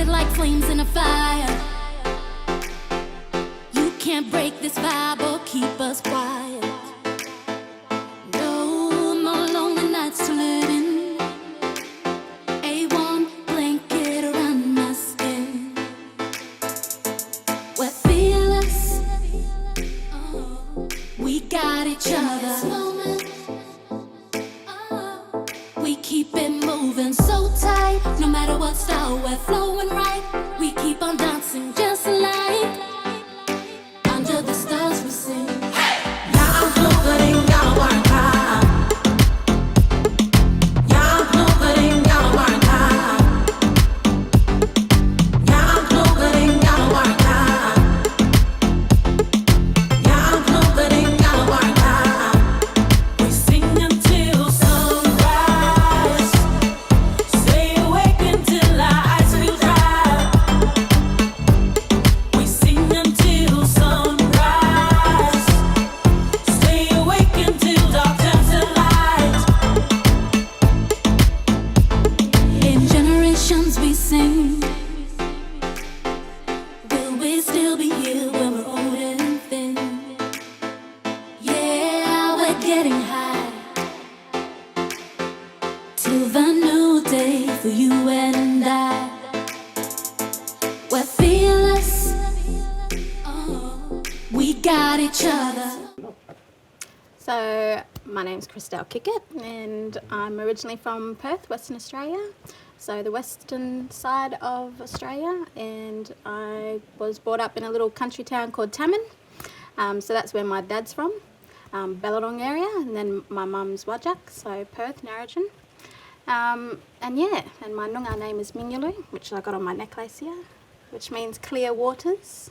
it like flames in a fire. You can't break this vibe or keep us quiet. No more lonely nights to live in. A warm blanket around my skin. We're fearless. We got each other. We keep it moving so tight. No matter what style, we're flowing right. We keep on dancing just like under the stars we sing. Will we still be here when we're old and thin? Yeah, we're getting high till the new day for you and I. We're fearless. We got each other. So my name's Christelle Kickett and I'm originally from Perth, Western Australia. So the western side of Australia, and I was brought up in a little country town called Tammin. So that's where my dad's from, Belladong area, and then my mum's Wajak, so Perth, Narrogin. And my Noongar name is Mingulu, which I got on my necklace here, which means clear waters.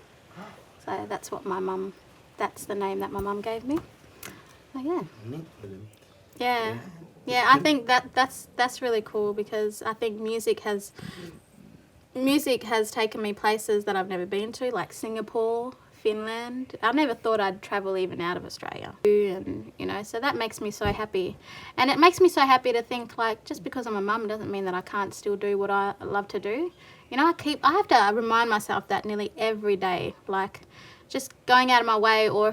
So that's what that's the name that my mum gave me. So yeah, I think that's really cool, because I think music has taken me places that I've never been to, like Singapore, Finland. I never thought I'd travel even out of Australia, and so that makes me so happy. And it makes me so happy to think, like, just because I'm a mum doesn't mean that I can't still do what I love to do. I have to remind myself that nearly every day, like just going out of my way, or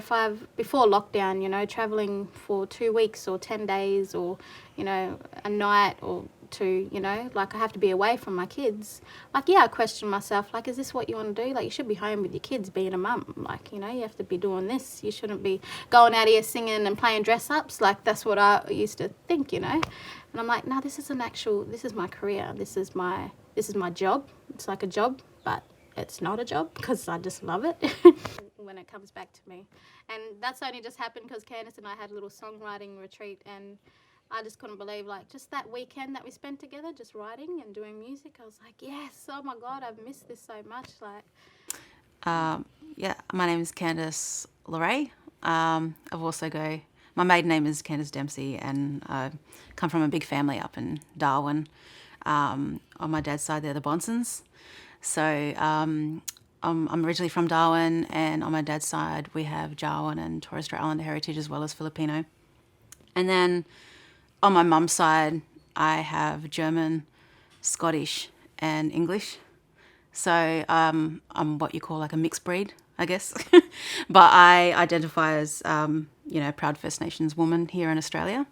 before lockdown, traveling for 2 weeks or 10 days or, a night or two, like I have to be away from my kids. Like, I question myself, like, is this what you want to do? Like, you should be home with your kids being a mum. Like, you have to be doing this. You shouldn't be going out here singing and playing dress-ups. Like, that's what I used to think, And I'm like, no, this is my career. This is my job. It's like a job, but it's not a job because I just love it when it comes back to me. And that's only just happened because Candice and I had a little songwriting retreat, and I just couldn't believe, like, just that weekend that we spent together just writing and doing music. I was like, yes, oh my God, I've missed this so much. Like, my name is Candice Leray. My maiden name is Candice Dempsey, and I come from a big family up in Darwin. On my dad's side, they're the Bonsons. So I'm originally from Darwin, and on my dad's side we have Jawoyn and Torres Strait Islander heritage as well as Filipino. And then on my mum's side I have German, Scottish and English. So I'm what you call like a mixed breed, I guess. But I identify as, proud First Nations woman here in Australia.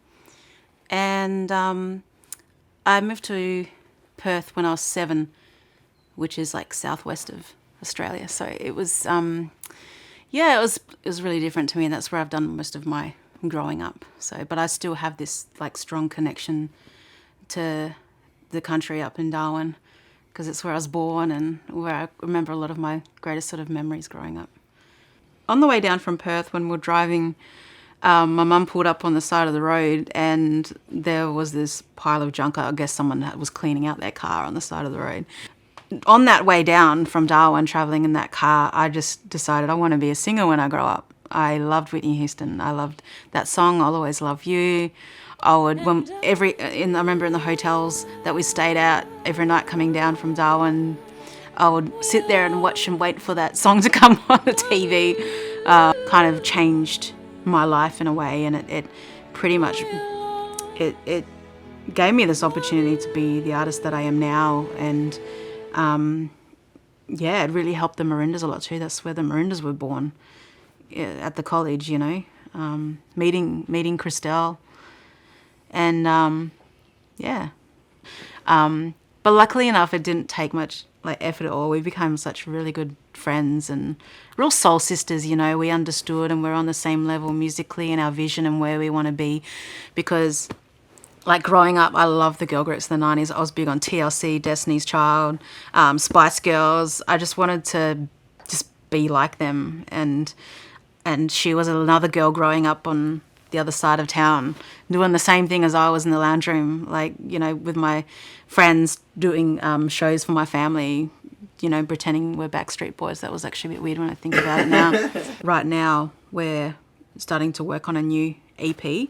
And I moved to Perth when I was 7, which is like southwest of Australia. So it was, it was really different to me, and that's where I've done most of my growing up. So, but I still have this like strong connection to the country up in Darwin, because it's where I was born and where I remember a lot of my greatest sort of memories growing up. On the way down from Perth, when we were driving, my mum pulled up on the side of the road, and there was this pile of junk. I guess someone was cleaning out their car on the side of the road. On that way down from Darwin, travelling in that car, I just decided I want to be a singer when I grow up. I loved Whitney Houston. I loved that song, I'll Always Love You. I remember in the hotels that we stayed at every night coming down from Darwin, I would sit there and watch and wait for that song to come on the TV. Kind of changed my life in a way, and it pretty much gave me this opportunity to be the artist that I am now. And yeah, it really helped the Marindas a lot too. That's where the Marindas were born, at the college, meeting Christelle, and yeah. But luckily enough, it didn't take much effort at all. We became such really good friends and real soul sisters. We understood and we're on the same level musically in our vision and where we want to be, because growing up, I loved the girl groups in the 90s. I was big on TLC, Destiny's Child, Spice Girls. I just wanted to just be like them. And she was another girl growing up on the other side of town, doing the same thing as I was in the lounge room, with my friends doing shows for my family, pretending we're Backstreet Boys. That was actually a bit weird when I think about it now. Right now, we're starting to work on a new EP.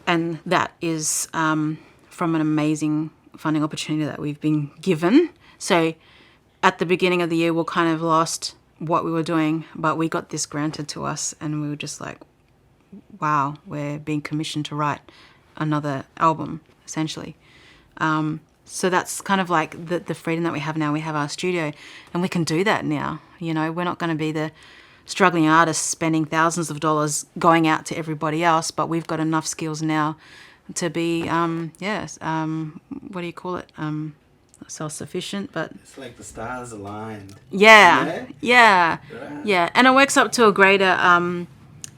And that is from an amazing funding opportunity that we've been given. So at the beginning of the year, we kind of lost what we were doing, but we got this granted to us, and we were just like, wow, we're being commissioned to write another album, essentially. So that's kind of like the freedom that we have now. We have our studio, and we can do that now. We're not going to be the struggling artists spending thousands of dollars going out to everybody else, but we've got enough skills now to be, what do you call it? Self-sufficient, but it's like the stars aligned. Yeah. Right. And it works up to a greater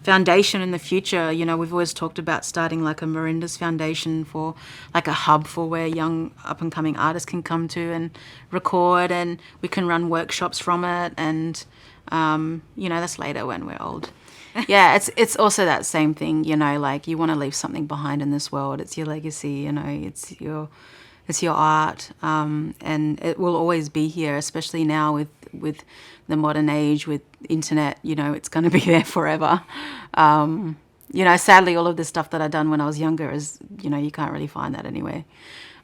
foundation in the future. We've always talked about starting like a Marindas Foundation, for like a hub for where young up and coming artists can come to and record, and we can run workshops from it, and that's later when we're old. Yeah, it's also that same thing, you want to leave something behind in this world. It's your legacy, it's your art, and it will always be here, especially now with the modern age, with internet, it's going to be there forever. Sadly, all of the stuff that I done when I was younger is, you can't really find that anywhere.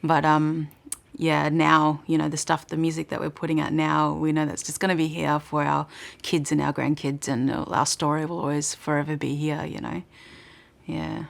But now, the music that we're putting out now, we know that's just going to be here for our kids and our grandkids, and our story will always forever be here, Yeah.